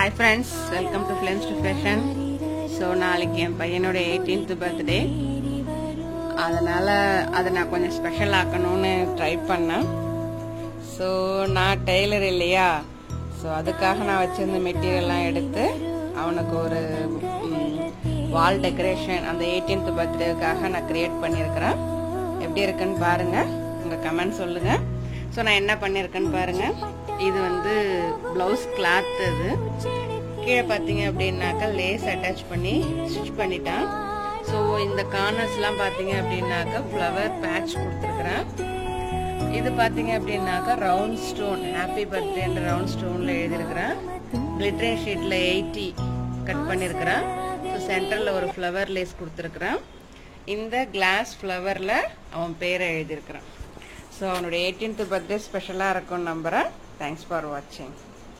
Hi friends, welcome to Flames to Fashion. So நாளைக்கு என் பையனோட 18th birthday. அதனால அதை நான் கொஞ்சம் ஸ்பெஷல் ஆக்கணும்னு ட்ரை பண்ணேன். ஸோ நான் டெய்லர் இல்லையா, ஸோ அதுக்காக நான் வச்சிருந்த மெட்டீரியல்லாம் எடுத்து அவனுக்கு ஒரு வால் டெக்கரேஷன் அந்த 18th பர்த்டேக்காக நான் கிரியேட் பண்ணியிருக்கிறேன். எப்படி இருக்குன்னு பாருங்க, உங்கள் கமெண்ட் சொல்லுங்க. ஸோ நான் என்ன பண்ணியிருக்கேன்னு பாருங்க. இது வந்து ப்ளவுஸ் கிளாத். இது கீழே பார்த்தீங்க அப்படின்னாக்கா லேஸ் அட்டாச் பண்ணி ஸ்டிச் பண்ணிட்டேன். ஸோ இந்த கார்னர்ஸ்லாம் பார்த்தீங்க அப்படின்னாக்கா ஃப்ளவர் பேட்ச் கொடுத்துருக்குறேன். இது பார்த்தீங்க அப்படின்னாக்கா ரவுண்ட் ஸ்டோன், ஹாப்பி பர்த்டேன்ற ரவுண்ட் ஸ்டோனில் எழுதியிருக்கிறேன். கிளிட்டரிங் ஷீட்டில் 80 கட் பண்ணியிருக்கிறேன். ஸோ சென்டரில் ஒரு ஃப்ளவர் லேஸ் கொடுத்துருக்குறேன். இந்த கிளாஸ் ஃப்ளவரில் அவன் பேரை எழுதியிருக்கிறான். ஸோ அவனுடைய 18th பர்த்டே ஸ்பெஷலாக இருக்கும்னு நம்புகிறேன். தேங்க்ஸ் ஃபார் வாட்சிங்.